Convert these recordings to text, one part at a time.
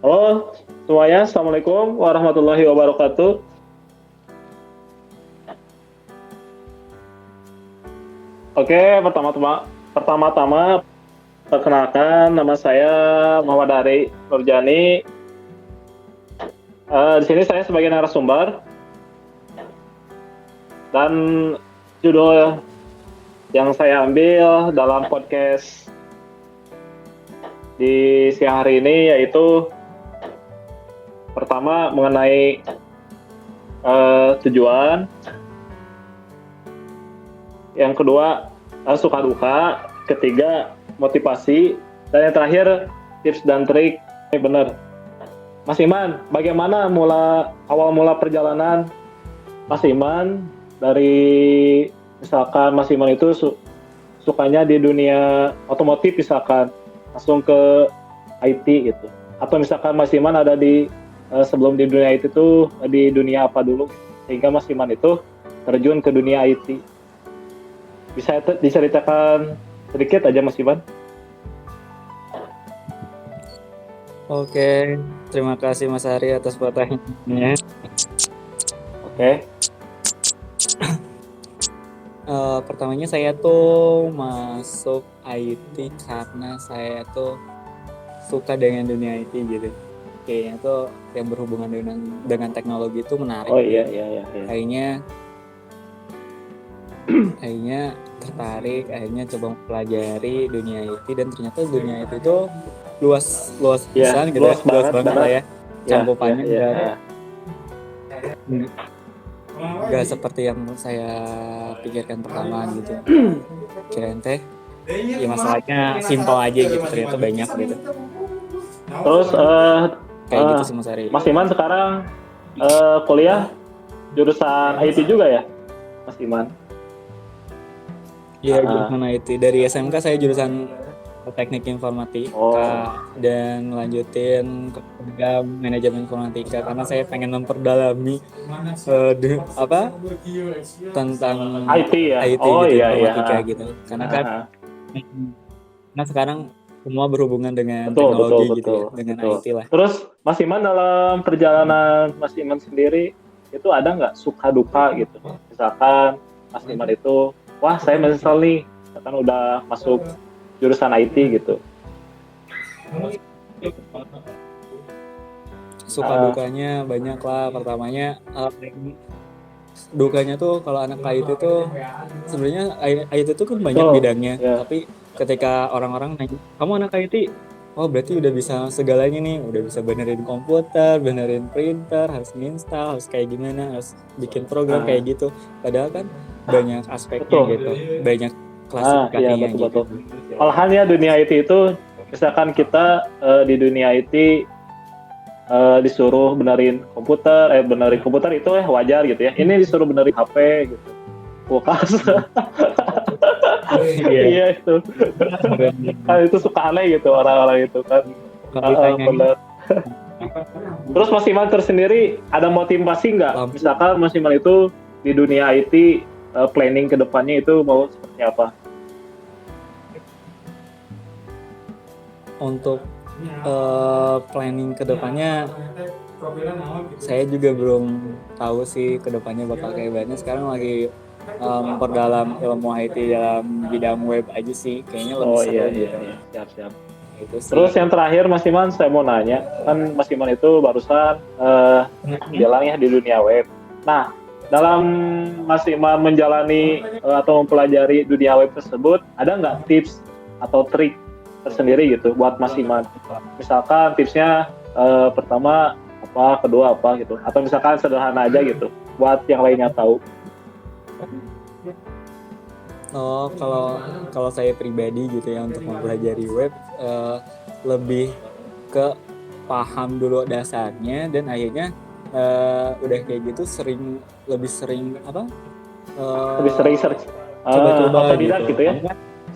Halo semuanya, Assalamualaikum warahmatullahi wabarakatuh. Oke, pertama-tama perkenalkan nama saya Muhammad Ari Nurjani. Di sini saya sebagai narasumber dan judul yang saya ambil dalam podcast di siang hari ini yaitu pertama mengenai tujuan, yang kedua suka duka, ketiga motivasi, dan yang terakhir tips dan trik. Ini benar. Mas Iman, bagaimana awal mula perjalanan Mas Iman dari misalkan Mas Iman itu sukanya di dunia otomotif misalkan langsung ke IT gitu, atau misalkan Mas Iman ada di sebelum di dunia IT itu di dunia apa dulu sehingga Mas Iman itu terjun ke dunia IT. Bisa diceritakan sedikit aja Mas Iman? Oke, terima kasih Mas Ari atas pertanyaannya. Oke. Pertamanya saya tuh masuk IT karena saya tuh suka dengan dunia IT gitu. Kayaknya tuh yang berhubungan dengan teknologi itu menarik. Oh iya. Akhirnya tertarik, akhirnya coba mempelajari dunia IT, dan ternyata dunia IT itu luas pisan gitu, luas banget lah ya. Cakupannya nggak seperti yang saya pikirkan pertama gitu. Kirain teh ya masalahnya simpel aja gitu, ternyata banyak gitu. Terus kayak gitu sih Mas Ari. Mas Iman sekarang kuliah jurusan IT juga ya Mas Iman? Iya, jurusan IT. Dari SMK saya jurusan Teknik Informatika dan lanjutin ke program Manajemen Informatika karena saya pengen memperdalami tentang IT ya. IT gitu, informatika gitu. Karena kan sekarang semua berhubungan dengan teknologi gitu ya, dengan IT lah. Terus Mas Iman dalam perjalanan Mas Iman sendiri itu ada nggak suka duka gitu? Misalkan Mas Iman itu, wah saya menyesal nih, kan udah masuk jurusan IT gitu. Suka dukanya banyak lah. Pertamanya dukanya tuh kalau anak IT tuh sebenarnya IT tuh kan banyak bidangnya, tapi ketika orang-orang nanya, kamu anak IT? Oh berarti udah bisa segalanya nih, udah bisa benerin komputer, benerin printer, harus install, harus kayak gimana, harus bikin program kayak gitu. Padahal kan banyak aspeknya gitu, banyak klasifikasinya gitu. Malahan ya dunia IT itu, misalkan kita di dunia IT disuruh benerin komputer itu wajar gitu ya. Ini disuruh benerin HP gitu, kulkas. Iya itu. Kan itu suka aneh gitu orang-orang itu kan. Bener. Terus Mas Iman tersendiri ada motivasi nggak? Misalkan Mas Iman itu di dunia IT planning ke depannya itu mau seperti apa? Untuk planning kedepannya saya juga belum tahu sih kedepannya bakal kayak gimana. Sekarang lagi memperdalam ilmu IT dalam bidang web aja sih, kayaknya lebih seru gitu. Siap. Terus yang terakhir Mas Iman, saya mau nanya, kan Mas Iman itu barusan bilang ya di dunia web. Nah, dalam Mas Iman menjalani atau mempelajari dunia web tersebut, ada nggak tips atau trik tersendiri gitu buat Mas Iman? Misalkan tipsnya pertama apa, kedua apa gitu, atau misalkan sederhana aja gitu buat yang lainnya tahu. Kalau saya pribadi gitu ya, untuk mempelajari web lebih ke paham dulu dasarnya, dan akhirnya udah kayak gitu lebih sering search, coba-coba gitu ya,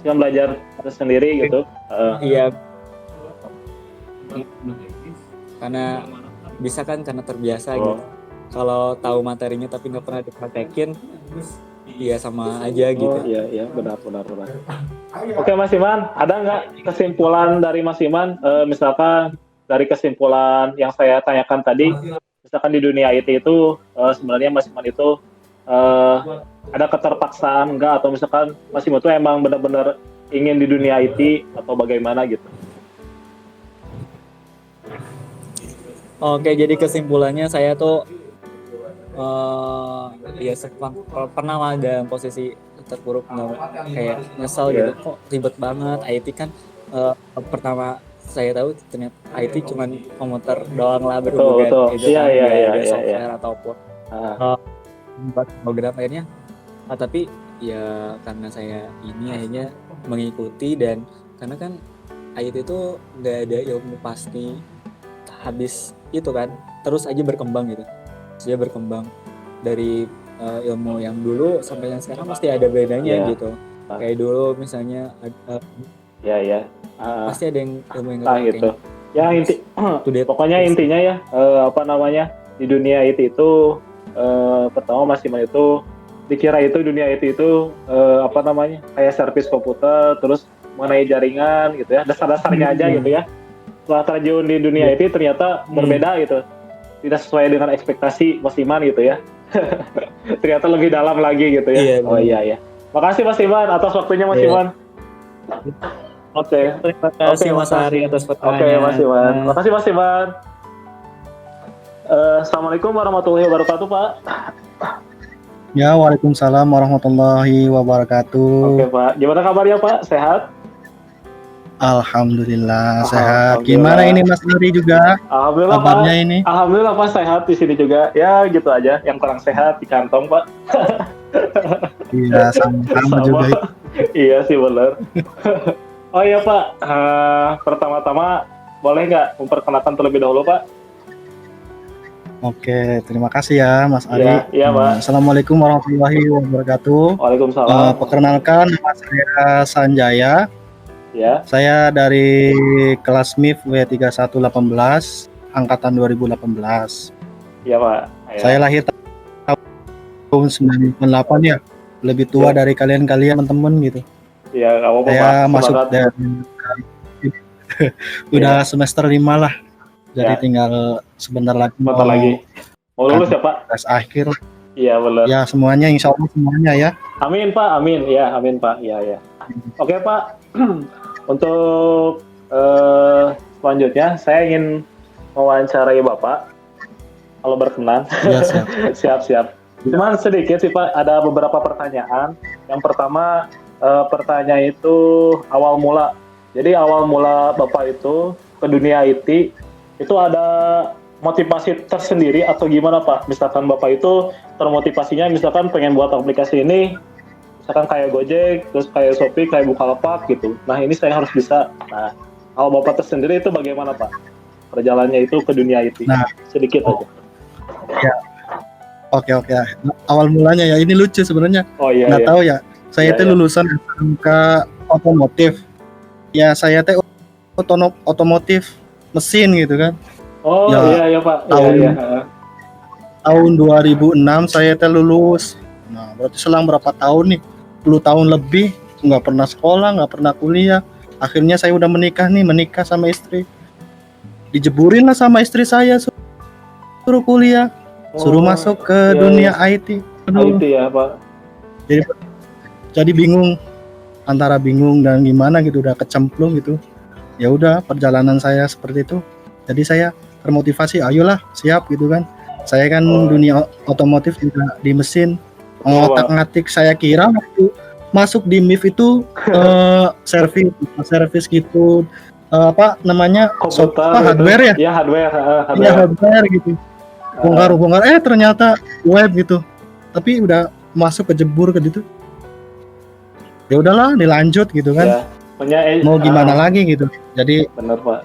yang belajar sendiri gitu. Iya, karena bisa kan, karena terbiasa gitu. Kalau tahu materinya tapi nggak pernah dipraktekin, iya sama aja gitu. Iya benar. Oke Mas Iman, ada nggak kesimpulan dari Mas Iman misalkan dari kesimpulan yang saya tanyakan tadi, misalkan di dunia IT itu sebenarnya Mas Iman itu ada keterpaksaan enggak, atau misalkan Mas Iman itu emang benar-benar ingin di dunia IT atau bagaimana gitu? Oke, jadi kesimpulannya saya tuh ya pernah lah dalam posisi terpuruk, kayak nyesel gitu, kok ribet banget IT kan. Pertama saya tahu ternyata IT cuman komputer doang lah, berhubungan itu kan, ada software ataupun buat program akhirnya. Tapi ya karena saya ini akhirnya mengikuti, dan karena kan IT itu nggak ada ilmu pasti habis itu kan, terus aja berkembang gitu. Dia berkembang dari ilmu yang dulu sampai yang sekarang pasti ada bedanya gitu. Kayak dulu misalnya pasti ada yang ilmu yang gitu. Ya pokoknya intinya ya di dunia IT itu pertama Mas Iman itu dikira itu dunia IT itu kayak servis komputer, terus mengenai jaringan gitu ya, dasar-dasarnya aja gitu ya. Setelah terjun di dunia IT ternyata berbeda gitu, tidak sesuai dengan ekspektasi Mas Iman gitu ya. Ternyata lebih dalam lagi gitu ya. Iya. Makasih Mas Iman atas waktunya Mas Iman. Oke. Terima kasih Mas Ari atas pertanyaannya. Oke Mas Iman. Makasih Mas Iman. Assalamualaikum warahmatullahi wabarakatuh Pak. Ya, waalaikumsalam warahmatullahi wabarakatuh. Oke Pak, gimana kabarnya Pak? Sehat? Alhamdulillah sehat. Gimana ini Mas Ari juga? Alhamdulillah kabarnya Pak. Ini? Alhamdulillah Pak, sehat di sini juga. Ya gitu aja. Yang kurang sehat di kantong Pak. Iya sama juga. Iya sih benar. Oh iya Pak, pertama-tama boleh nggak memperkenalkan terlebih dahulu Pak? Oke, terima kasih ya Mas Ari. Iya Pak. Assalamualaikum warahmatullahi wabarakatuh. Waalaikumsalam. Perkenalkan, nama saya Sanjaya. Ya. Saya dari kelas MIF W3118 angkatan 2018. Iya Pak. Ya. Saya lahir tahun 98 ya. Lebih tua dari kalian-kalian teman-teman gitu. Iya, nggak apa-apa. Saya masuk dari udah semester 5 lah. Jadi tinggal sebentar lagi. Mau lulus ya Pak? Tes akhir. Iya benar. Ya semuanya, insya Allah semuanya ya. Amin Pak, amin. Ya amin Pak. Ya. Oke Pak. Untuk selanjutnya saya ingin mewawancarai Bapak. Kalau berkenan. Ya, siap. Cuman sedikit sih Pak, ada beberapa pertanyaan. Yang pertama pertanyaan itu awal mula. Jadi awal mula Bapak itu ke dunia IT itu ada motivasi tersendiri atau gimana Pak? Misalkan Bapak itu termotivasinya misalkan pengen buat aplikasi ini, misalkan kayak Gojek, terus kayak Shopee, kayak Bukalapak gitu. Nah ini saya harus bisa. Nah, kalau Bapak tersendiri itu bagaimana Pak? Perjalanannya itu ke dunia IT. Nah, sedikit aja. Ya. Oke. Awal mulanya ya ini lucu sebenarnya. Oh iya. Tahu ya. Saya lulusan SMK otomotif. Ya saya otomotif mesin gitu kan. Oh ya, iya Pak. Tahun 2006 saya lulus. Nah berarti selang berapa tahun nih? 10 tahun lebih nggak pernah sekolah, nggak pernah kuliah. Akhirnya saya udah menikah sama istri. Dijeburin lah sama istri saya, suruh kuliah, suruh masuk ke dunia IT. IT ya Pak. Jadi bingung dan gimana gitu, udah kecemplung gitu. Ya udah perjalanan saya seperti itu. Jadi saya termotivasi, ayolah siap gitu kan. Saya kan dunia otomotif juga di mesin, ngotak-ngatik. Saya kira waktu masuk di MIF itu servis gitu, hardware ya? Iya hardware. Iya hardware gitu. Bongkar, ternyata web gitu. Tapi udah masuk kejebur ke gitu. Ya udahlah, dilanjut gitu kan. Mau gimana lagi gitu. Jadi benar Pak.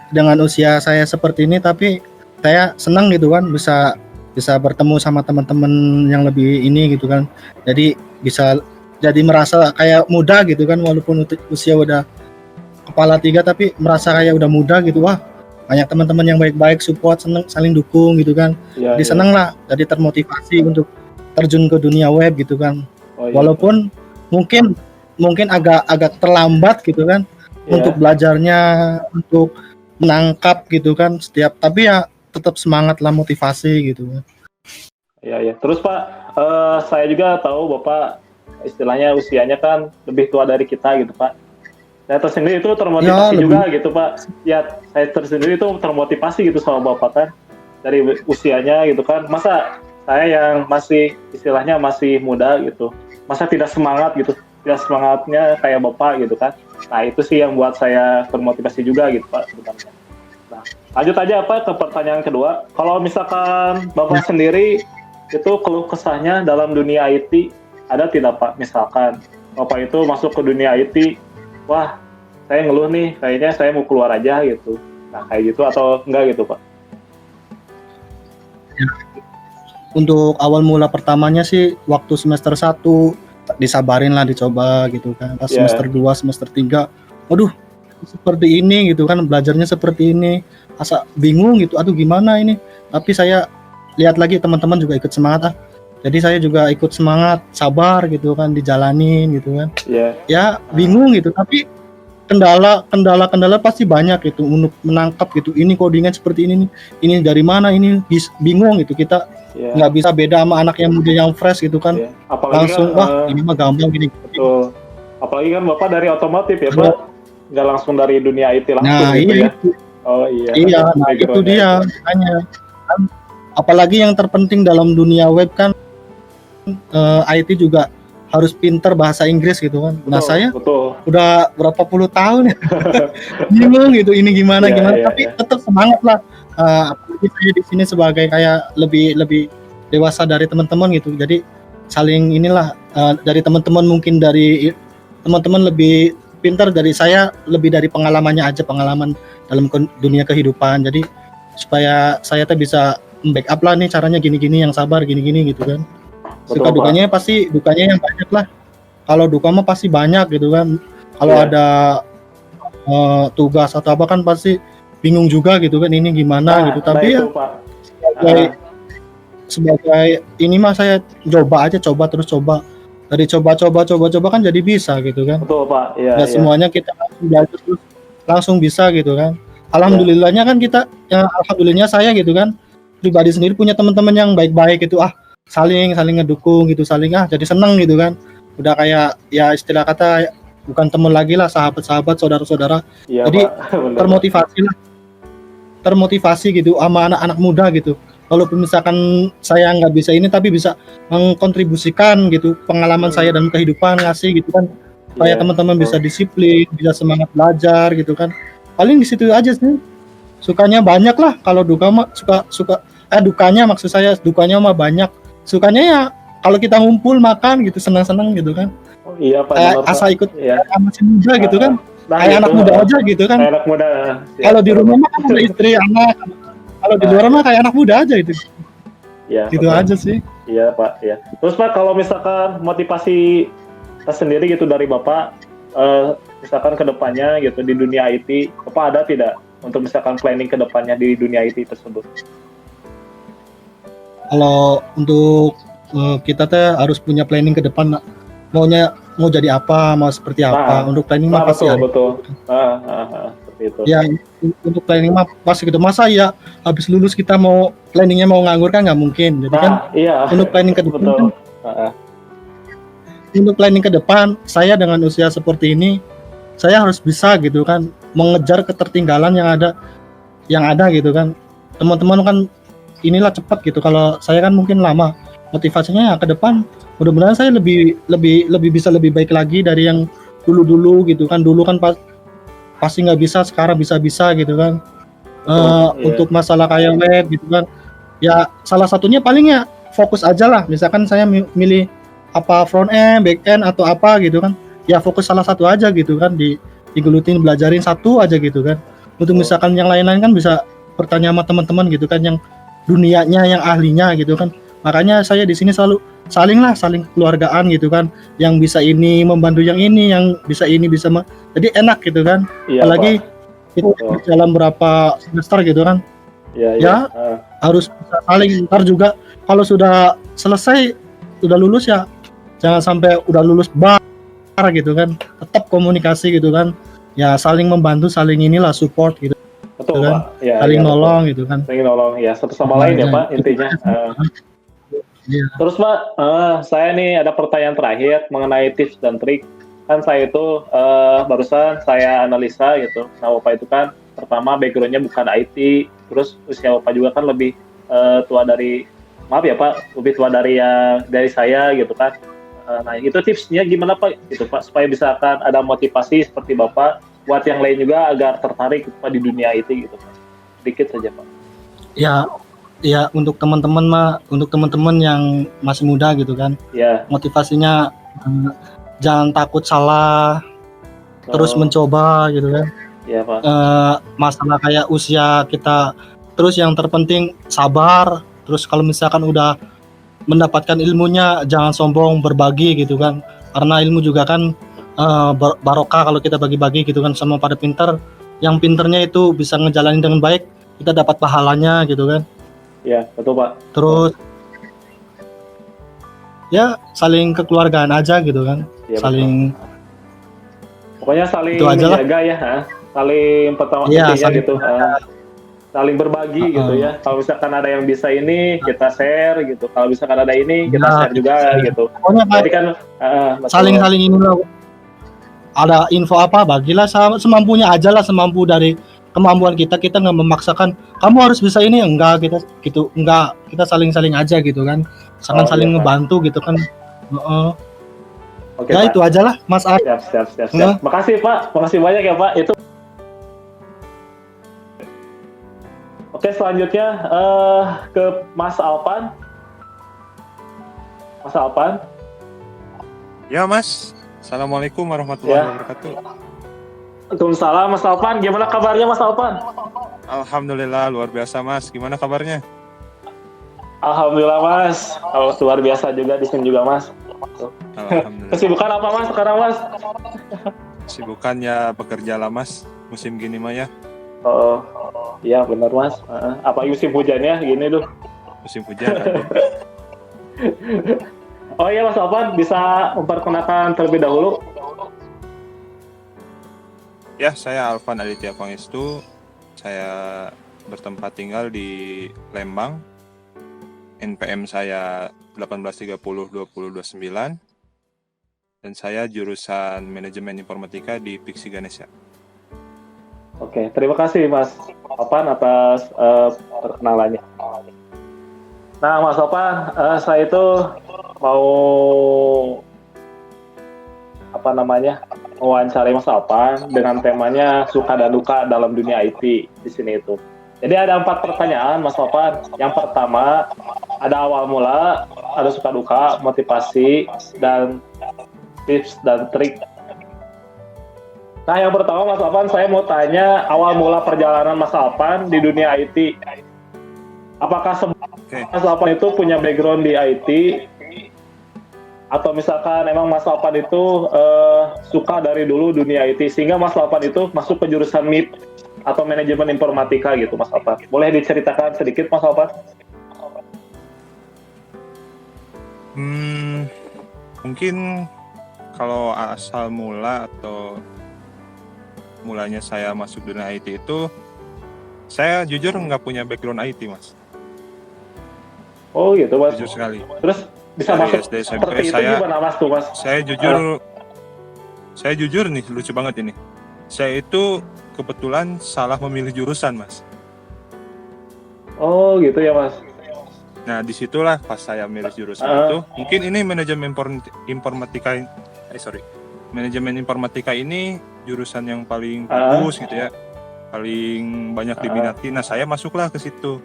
Dengan usia saya seperti ini, tapi saya senang gitu kan bisa bertemu sama teman-teman yang lebih ini gitu kan. Jadi bisa jadi merasa kayak muda gitu kan, walaupun usia udah kepala 3 tapi merasa kayak udah muda gitu. Wah, banyak teman-teman yang baik-baik, support, seneng, saling dukung gitu kan. Jadi seneng lah, jadi termotivasi untuk terjun ke dunia web gitu kan. Walaupun mungkin agak terlambat gitu kan. untuk belajarnya, untuk menangkap gitu kan setiap, tapi ya tetap semangat lah, motivasi gitu. Iya. Terus Pak, saya juga tahu Bapak istilahnya usianya kan lebih tua dari kita gitu Pak. Saya tersendiri itu termotivasi juga gitu Pak. Ya, saya tersendiri itu termotivasi gitu sama Bapak kan. Dari usianya gitu kan. Masa saya yang masih istilahnya masih muda gitu. Masa tidak semangat gitu. Tidak semangatnya kayak Bapak gitu kan. Nah, itu sih yang buat saya termotivasi juga gitu Pak sebenarnya. Nah, lanjut aja Pak ke pertanyaan kedua. Kalau misalkan Bapak sendiri itu keluh kesahnya dalam dunia IT ada tidak Pak? Misalkan Bapak itu masuk ke dunia IT, wah saya ngeluh nih, kayaknya saya mau keluar aja gitu. Nah kayak gitu atau enggak gitu Pak? Untuk awal mula pertamanya sih waktu semester 1 disabarin lah, dicoba gitu kan. Pas semester 2, semester 3, waduh seperti ini gitu kan, belajarnya seperti ini, asa bingung gitu, aduh gimana ini. Tapi saya lihat lagi teman-teman juga ikut semangat jadi saya juga ikut semangat, sabar gitu kan, dijalanin gitu kan. Ya bingung gitu, tapi kendala pasti banyak gitu untuk menangkap gitu, ini codingan seperti ini dari mana, ini bingung gitu, kita nggak bisa beda sama anak yang muda yang fresh gitu kan. Apalagi langsung wah ini mah gampang gini. Betul. Apalagi kan Bapak dari otomotif ya Pak, nggak langsung dari dunia IT langsung nah, gitu iya, ya. Oh iya. Iya, nah itu dia makanya. Apalagi yang terpenting dalam dunia web kan, IT juga harus pinter bahasa Inggris gitu kan. Nah saya udah berapa puluh tahun ya bingung gitu, ini gimana tapi tetap semangat lah. Apalagi saya di sini sebagai kayak lebih dewasa dari teman-teman gitu, jadi saling inilah, dari teman-teman mungkin dari teman-teman lebih pintar dari saya, lebih dari pengalamannya aja, pengalaman dalam dunia kehidupan, jadi supaya saya tuh bisa backup lah nih caranya gini-gini, yang sabar gini-gini gitu kan. Suka dukanya pasti dukanya yang banyak lah. Kalau duka mah pasti banyak gitu kan. Kalau ada tugas atau apa kan pasti bingung juga gitu kan, ini gimana gitu. Tapi ya sebagai ini mah saya coba terus coba. Dari coba kan jadi bisa gitu kan. Betul Pak. Iya. Semuanya kita belajar terus langsung bisa gitu kan. Alhamdulillahnya kan kita, alhamdulillahnya saya gitu kan, pribadi sendiri punya teman-teman yang baik-baik gitu, saling ngedukung gitu, jadi seneng gitu kan. Udah kayak ya istilah kata bukan teman lagi lah, sahabat-sahabat, saudara-saudara. Jadi termotivasi gitu sama anak-anak muda gitu. Walaupun misalkan saya nggak bisa ini, tapi bisa mengkontribusikan gitu pengalaman saya dalam kehidupan, ngasih gitu kan, supaya teman-teman bisa disiplin, bisa semangat belajar gitu kan. Paling di situ aja sih. Sukanya banyak lah, kalau duka mah dukanya maksud saya, dukanya mah banyak. Sukanya ya kalau kita ngumpul makan gitu, senang-senang gitu kan. Oh iya Pak. Asal ikut masih muda gitu kan. Kayak anak muda aja gitu kan. Kayak anak muda. Kalau di rumah mah kan ada istri, anak. Kalau di luar mah kayak anak muda aja itu. Iya. Gitu aja sih. Iya Pak. Iya. Terus Pak, kalau misalkan motivasi sendiri gitu dari Bapak, misalkan ke depannya gitu di dunia IT, Bapak ada tidak untuk misalkan planning ke depannya di dunia IT tersebut? Kalau untuk kita teh harus punya planning ke depan, mau jadi apa, mau seperti apa. Untuk planning mah pasti ada. Betul. Seperti itu. Ya untuk planning mah pasti gitu. Masa ya habis lulus kita mau planningnya mau nganggur kan nggak mungkin. Jadi kan untuk planning ke depan kan, untuk planning ke depan, saya dengan usia seperti ini, saya harus bisa gitu kan mengejar ketertinggalan yang ada gitu kan. Teman-teman kan inilah cepat gitu, kalau saya kan mungkin lama. Motivasinya ya ke depan mudah-mudahan saya lebih bisa lebih baik lagi dari yang dulu gitu kan. Dulu kan pasti nggak bisa, sekarang bisa gitu kan. Untuk masalah kayak web gitu kan, ya salah satunya paling ya fokus aja lah. Misalkan saya milih apa front end, back end atau apa gitu kan, ya fokus salah satu aja gitu kan, digelutin belajarin satu aja gitu kan. Untuk misalkan yang lain-lain kan bisa bertanya sama teman-teman gitu kan, yang dunianya, yang ahlinya gitu kan. Makanya saya di sini selalu saling keluargaan gitu kan, yang bisa ini membantu yang ini, yang bisa ini bisa jadi enak gitu kan. Apalagi kita berjalan berapa semester gitu kan. Harus bisa saling. Ntar juga kalau sudah selesai, udah lulus ya jangan sampai udah lulus bar gitu kan, tetap komunikasi gitu kan, ya saling membantu, saling inilah support gitu Betul kan. Pak. Ya, Saling ya, betul. nolong gitu kan. Saling nolong ya satu sama lain ya Pak intinya. Iya. Terus Pak, saya nih ada pertanyaan terakhir mengenai tips dan trik. Kan saya itu barusan saya analisa gitu. Nah Bapak itu kan pertama backgroundnya bukan IT, terus usia Bapak juga kan lebih tua dari, maaf ya Pak, lebih tua dari saya gitu kan. Nah itu tipsnya gimana Pak? Gitu Pak, supaya bisa kan ada motivasi seperti Bapak buat yang lain juga agar tertarik gitu, Pak, di dunia IT gitu Pak. Sedikit saja Pak. Ya untuk teman-teman yang masih muda gitu kan. Ya. Motivasinya jangan takut salah, terus mencoba gitu kan. Iya Pak. Masalah kayak usia kita, terus yang terpenting sabar. Terus kalau misalkan udah mendapatkan ilmunya jangan sombong, berbagi gitu kan. Karena ilmu juga kan barokah kalau kita bagi-bagi gitu kan sama pada pinter. Yang pinternya itu bisa ngejalanin dengan baik, kita dapat pahalanya gitu kan. Iya, betul Pak. Terus ya saling kekeluargaan aja gitu kan. Ya, saling betul. Pokoknya saling itu aja menjaga ya, saling pertama Iya, intinya gitu, saling berbagi gitu ya. Kalau misalkan ada yang bisa ini kita share gitu. Kalau misalkan ada ini kita share juga gitu. Pokoknya Jadi kan saling ini loh. Ada info apa bagilah semampunya aja lah, semampu dari kemampuan kita nggak memaksakan kamu harus bisa ini, enggak kita gitu, enggak, kita saling aja gitu kan, saling ngebantu gitu kan. Oke, ya Pak. Itu aja lah Mas Ar. Siap. Makasih Pak, makasih banyak ya Pak. Itu. Oke, selanjutnya ke Mas Alpan. Mas Alpan. Ya Mas, Assalamualaikum warahmatullahi wabarakatuh. Waalaikumsalam Mas Alpan, gimana kabarnya Mas Alpan? Alhamdulillah luar biasa Mas, gimana kabarnya? Alhamdulillah Mas, luar biasa juga di sini juga Mas. Alhamdulillah. Kesibukan apa Mas sekarang Mas? Kesibukannya bekerja lah Mas, musim gini mah ya. Oh, iya benar Mas. Apa musim hujannya gini tuh? Musim hujan. Oh iya Mas Alpan, bisa memperkenalkan terlebih dahulu? Ya, saya Alvan Aditya Pangestu. Saya bertempat tinggal di Lembang. NPM saya 18302029. Dan saya jurusan Manajemen Informatika di Piksi Ganesha. Oke, terima kasih Mas Alpan atas perkenalannya. Nah Mas Alpan, saya itu mau wawancara Mas Alpan dengan temanya suka dan duka dalam dunia IT di sini itu. Jadi ada 4 pertanyaan Mas Alpan. Yang pertama ada awal mula, ada suka duka, motivasi, dan tips dan trik. Nah yang pertama Mas Alpan, saya mau tanya awal mula perjalanan Mas Alpan di dunia IT. Apakah Mas Alpan itu punya background di IT? Atau misalkan emang Mas Alpan itu suka dari dulu dunia IT sehingga Mas Alpan itu masuk ke jurusan MIP atau manajemen informatika gitu Mas Alpan. Boleh diceritakan sedikit Mas Alpan? Mungkin kalau asal mula atau mulanya saya masuk dunia IT itu, saya jujur nggak punya background IT Mas. Oh gitu Mas. Jujur sekali. Terus bisa dari masuk SD, SMP, seperti itu gimana Mas tuh Mas? Saya jujur nih, lucu banget ini. Saya itu kebetulan salah memilih jurusan Mas. Oh gitu ya Mas. Nah disitulah pas saya milih jurusan itu, mungkin ini manajemen informatika ini jurusan yang paling bagus gitu ya, paling banyak diminati. Nah saya masuklah ke situ.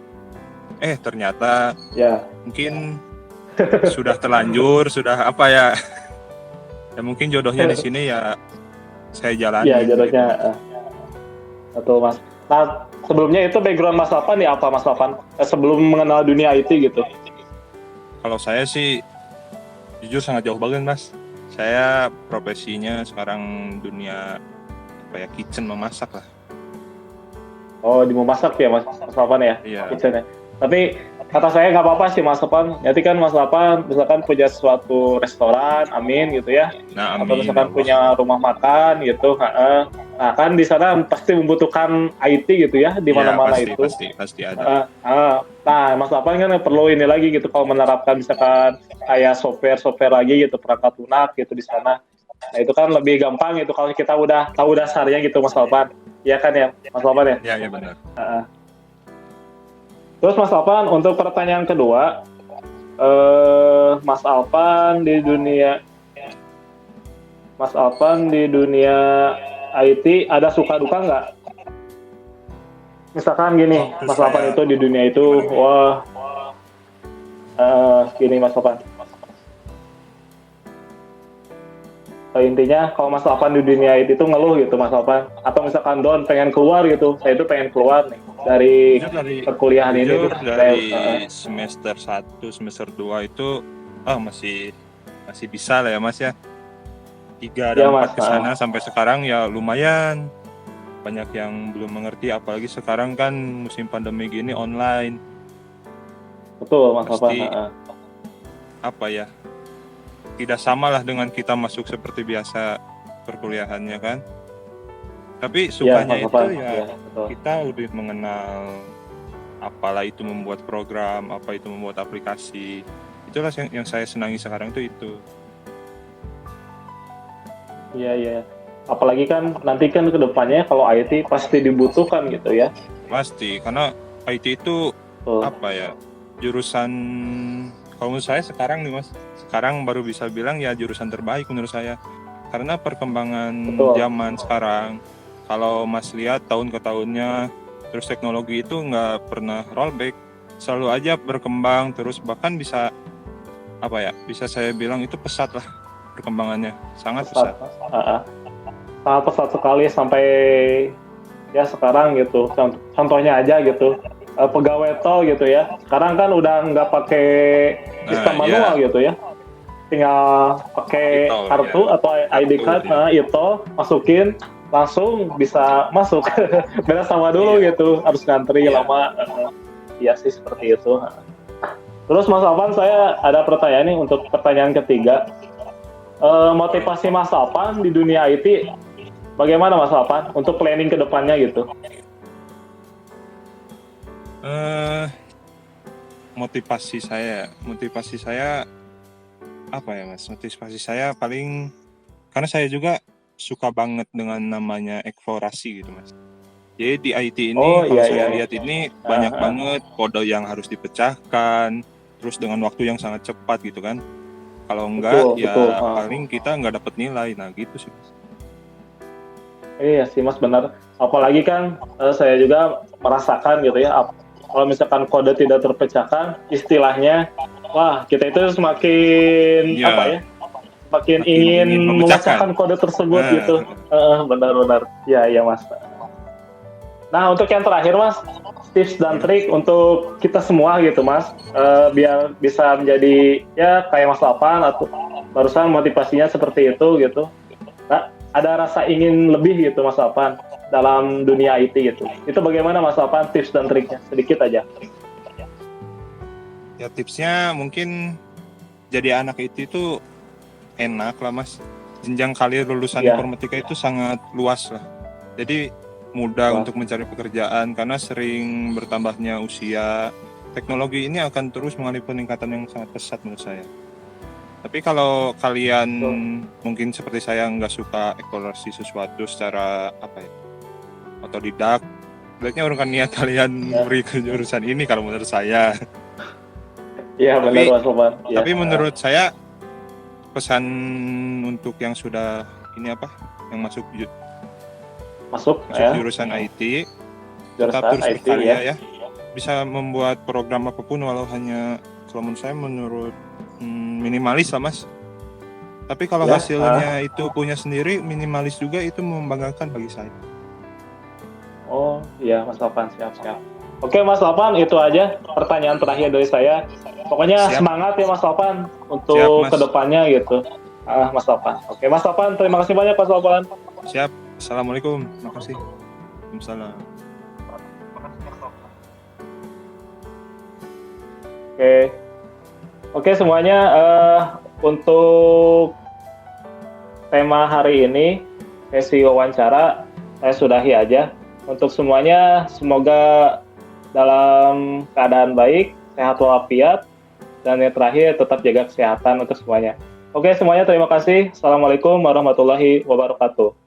Ternyata mungkin sudah terlanjur, sudah apa ya? Ya mungkin jodohnya di sini ya saya jalani. Iya jodohnya. Betul Mas. Nah sebelumnya itu background Mas Alpan ya apa Mas Alpan? Sebelum mengenal dunia IT gitu. Kalau saya sih jujur sangat jauh banget Mas. Saya profesinya sekarang dunia kitchen, memasak lah. Oh di memasak ya Mas Alpan ya? Iya. Kitchen ya. Tapi kata saya nggak apa-apa sih Mas Alpan. Jadi kan Mas Alpan misalkan punya suatu restoran, amin gitu ya. Nah, amin. Atau misalkan punya rumah makan gitu. Nah kan di sana pasti membutuhkan IT gitu ya, di mana-mana itu. Pasti ada. Nah Mas Alpan kan perlu ini lagi gitu, kalau menerapkan misalkan kayak software lagi gitu, perangkat lunak gitu di sana. Nah itu kan lebih gampang gitu kalau kita udah tahu dasarnya gitu Mas Alpan. Iya kan ya Mas Alpan ya? Iya benar. Terus Mas Alpan untuk pertanyaan kedua, Mas Alpan di dunia IT ada suka duka nggak? Misalkan gini, Mas Alpan itu di dunia itu, gini Mas Alpan. Intinya kalau Mas Alpan di dunia IT itu ngeluh gitu Mas Alpan, atau misalkan down pengen keluar gitu, saya itu pengen keluar nih dari perkuliahan ini. Dari semester 1, semester 2 itu masih bisa lah ya Mas ya. 3 dan 4 kesana sampai sekarang ya lumayan. Banyak yang belum mengerti, apalagi sekarang kan musim pandemi gini online. Betul Mas Alpan. Apa ya? Tidak sama lah dengan kita masuk seperti biasa perkuliahannya kan. Tapi sukanya itu kita lebih mengenal apalah itu membuat program, apa itu membuat aplikasi. Itulah yang saya senangi sekarang itu. Iya. Apalagi kan nanti kan ke depannya kalau IT pasti dibutuhkan gitu ya. Pasti, karena IT itu apa ya? Jurusan kalau menurut saya sekarang nih Mas, sekarang baru bisa bilang ya jurusan terbaik menurut saya. Karena perkembangan zaman sekarang, kalau Mas lihat tahun ke tahunnya, terus teknologi itu nggak pernah rollback, selalu aja berkembang terus, bahkan bisa saya bilang itu pesat lah perkembangannya, sangat pesat. Sangat pesat sekali sampai ya sekarang gitu. Contohnya aja gitu. Pegawai tol gitu ya. Sekarang kan udah nggak pakai sistem manual gitu ya. Tinggal pakai kartu atau ID card, e-tol, masukin, langsung bisa masuk. Beda sama dulu gitu, harus ngantri lama. Iya sih seperti itu. Terus Mas Alpan, saya ada pertanyaan nih untuk pertanyaan ketiga. Motivasi Mas Alpan di dunia IT, bagaimana Mas Alpan untuk planning ke depannya gitu? Motivasi saya apa ya Mas? Motivasi saya paling karena saya juga suka banget dengan namanya eksplorasi gitu Mas. Jadi di IT ini saya lihat ini banyak banget kode yang harus dipecahkan, terus dengan waktu yang sangat cepat gitu kan. Kalau enggak paling kita nggak dapat nilai. Nah gitu sih Mas. Iya sih Mas, benar. Apalagi kan saya juga merasakan gitu ya, kalau misalkan kode tidak terpecahkan, istilahnya, wah kita itu semakin semakin ingin memecahkan kode tersebut gitu. Benar. Iya Mas. Nah untuk yang terakhir Mas, tips dan trik untuk kita semua gitu Mas, biar bisa menjadi ya kayak Mas Alpan atau barusan motivasinya seperti itu gitu. Nah, ada rasa ingin lebih gitu Mas Alpan dalam dunia IT gitu. Itu bagaimana Mas Alpan tips dan triknya? Sedikit aja. Ya tipsnya mungkin jadi anak IT itu enak lah Mas. Jenjang karir lulusan informatika itu sangat luas lah. Jadi mudah untuk mencari pekerjaan karena sering bertambahnya usia. Teknologi ini akan terus mengalami peningkatan yang sangat pesat menurut saya. Tapi kalau kalian mungkin seperti saya nggak suka eksplorasi sesuatu secara otodidak, sebaiknya urungkan niat kalian beri ke jurusan ini kalau menurut saya. Iya benar Mas Alpan. Tapi menurut saya pesan untuk yang sudah yang masuk jurusan IT, tetap terus berkarya ya. Bisa membuat program apapun walau hanya kalau menurut saya minimalis lah Mas. Tapi kalau hasilnya itu punya sendiri minimalis juga, itu membanggakan bagi saya. Oh iya Mas Alpan, siap. Oke Mas Alpan, itu aja pertanyaan terakhir dari saya. Pokoknya semangat ya Mas Alpan untuk kedepannya gitu. Mas Alpan. Oke Mas Alpan, terima kasih banyak Mas Alpan. Siap. Assalamualaikum. Terima kasih. Waalaikumsalam. Oke semuanya, untuk tema hari ini sesi wawancara saya sudahi aja. Untuk semuanya, semoga dalam keadaan baik, sehat walafiat, dan yang terakhir tetap jaga kesehatan untuk semuanya. Oke, semuanya terima kasih. Assalamualaikum warahmatullahi wabarakatuh.